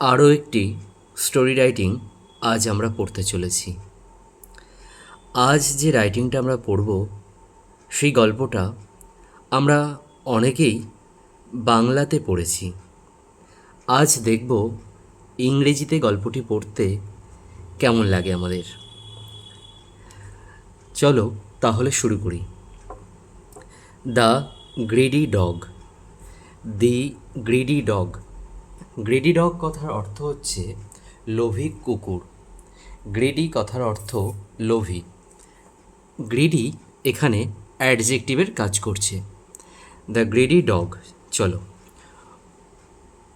আরও একটি story writing আজ আমরা পড়তে চলেছি। আজ যে রাইটিংটা আমরা পড়ব সেই গল্পটা আমরা অনেকেই বাংলাতে পড়েছি। আজ দেখব ইংরেজিতে গল্পটি পড়তে কেমন লাগে আমাদের। চলো তাহলে শুরু করি। The greedy dog. The greedy dog. Greedy dog কথার অর্থ হচ্ছে লোভী কুকুর। গ্রিডি কথার অর্থ লোভী। গ্রিডি এখানে অ্যাডজেক্টিভের কাজ করছে। The greedy dog. চলো।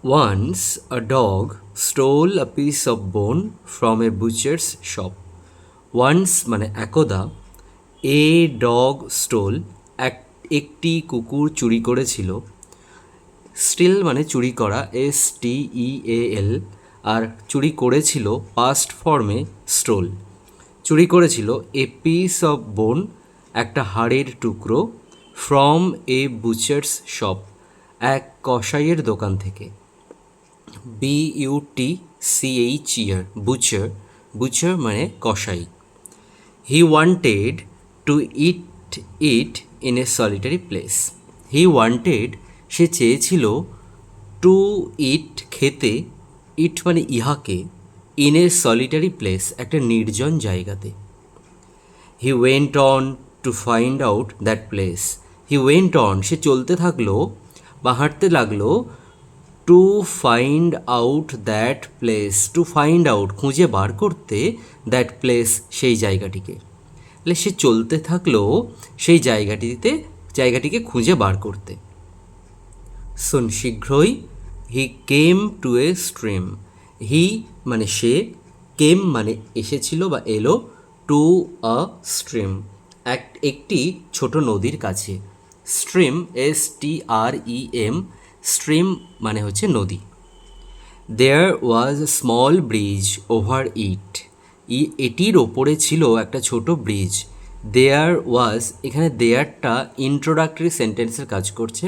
Once a dog stole a piece of bone from a butcher's shop. Once মানে একদা, এ ডগ স্টোল একটি কুকুর চুরি করেছিল। স্টিল মানে চুরি করা, STEAL, আর চুরি করেছিল পাস্ট ফর্মে স্টোল। চুরি করেছিল এ পিস অফ বোন একটা হাড়ের টুকরো, ফ্রম এ বুচার্স শপ এক কসাইয়ের দোকান থেকে। BUTCHER Butcher. বুচার মানে কসাই। He wanted to eat it in a solitary place. He wanted সে চেয়েছিল, টু ইট খেতে, ইট মানে ইহাকে, ইন এ সলিটারি প্লেস একটা নির্জন জায়গাতে। He went on to find out that place. He went on সে চলতে থাকলো বা হাঁটতে লাগলো, to find out that place. To find out খুঁজে বার করতে, দ্যাট প্লেস সেই জায়গাটিকে। তাহলে সে চলতে থাকলো সেই জায়গাটিকে খুঁজে বার করতে। শোন শীঘ্রই, হি কেম টু এ স্ট্রিম। হি মানে সে, কেম মানে এসেছিল বা এলো, টু আ স্ট্রিম একটি ছোট নদীর কাছে। স্ট্রিম STREM, স্ট্রিম মানে হচ্ছে নদী। দেয়ার ওয়াজ এ স্মল ব্রিজ ওভার ইট। এটির ওপরে ছিল একটা ছোট ব্রিজ। দেয়ার ওয়াজ, এখানে দেয়ারটা ইন্ট্রোডাক্টরি সেন্টেন্সের কাজ করছে।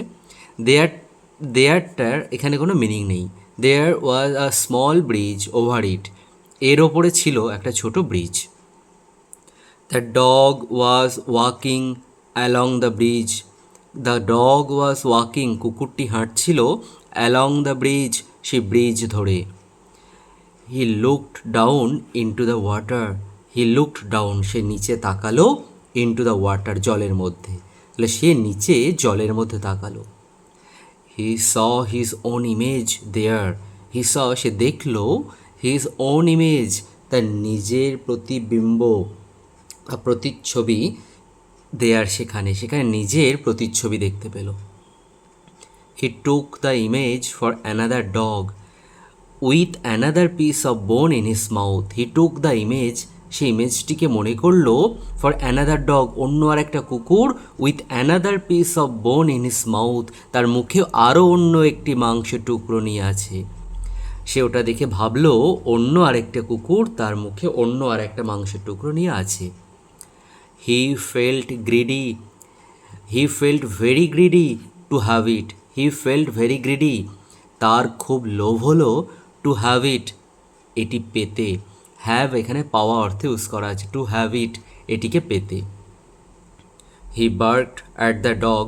দেয়ারটার এখানে কোনো মিনিং নেই। There was a small bridge over it, এর ওপরে ছিল একটা ছোট bridge. The dog was walking along the bridge. The dog was walking, কুকুরটি হাঁটছিল, অ্যালং দ্য ব্রিজ সেই ব্রিজ ধরে। He looked down into the water. He looked down সে নিচে তাকালো, ইন্টু দ্য ওয়াটার জলের মধ্যে। তাহলে সে নিচে জলের মধ্যে তাকালো। হি স হিজ ওন ইমেজ দেয়ার। হি স সে দেখলো, হিজ ওন ইমেজ তার নিজের প্রতিবিম্ব বা প্রতিচ্ছবি, দেয়ার সেখানে নিজের প্রতিচ্ছবি দেখতে পেল। He took the image for another dog with another piece of bone in his mouth. He took the image সেই ইমেজটিকে মনে করলো, ফর অ্যানাদার ডগ অন্য আর একটা কুকুর, with another piece of bone in his mouth তার মুখে আরও অন্য একটি মাংসের টুকরো নিয়ে আছে। সে ওটা দেখে ভাবলো অন্য আরেকটা কুকুর তার মুখে অন্য আর একটা মাংসের টুকরো নিয়ে আছে। He felt greedy. He felt very greedy to have it. He felt very greedy তার খুব লোভ হলো, টু হ্যাভ ইট এটি পেতে। হ্যাভ এখানে পাওয়া অর্থে ইউজ করা আছে, টু হ্যাভ ইট এটিকে পেতে। He barked at the dog.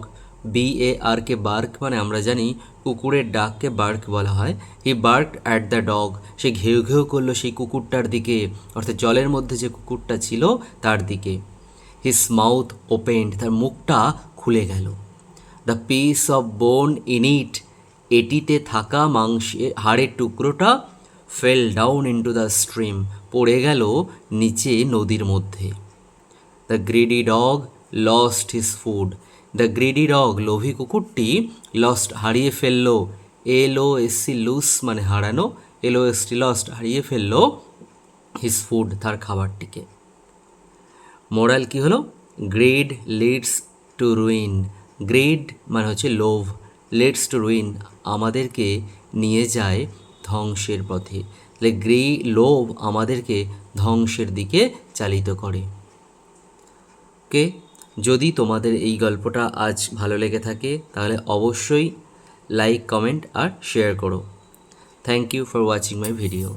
BARK bark মানে আমরা জানি কুকুরের ডাককে বার্ক বলা হয়। He barked at the dog সে ঘেউ ঘেউ করলো সেই কুকুরটার দিকে, অর্থাৎ জলের মধ্যে যে কুকুরটা ছিল তার দিকে। হিজ মাউথ ওপেন্ড তার মুখটা খুলে গেল। The piece of bone in it এটিতে থাকা মাংসের হাড়ের টুকরোটা, fell down into the stream পড়ে গেল নিচে নদীর মধ্যে। The greedy dog lost his food. The greedy dog লোভী কুকুরটি, লস্ট হারিয়ে ফেললো, LOST লুস মানে হারানো, LOST লস্ট হারিয়ে ফেললো, হিজ ফুড তার খাবারটিকে। মোরাল কি হলো? Grid leads to ruin. Grid মানে হচ্ছে লোভ, লিডস টু রুইন আমাদেরকে নিয়ে যায় ধ্বংসের পথে। তাহলে লোভ আমাদেরকে ধ্বংসের দিকে চালিত করে। ওকে, যদি তোমাদের এই গল্পটা আজ ভালো লেগে থাকে তাহলে অবশ্যই লাইক, কমেন্ট আর শেয়ার করো। Thank you for watching my video.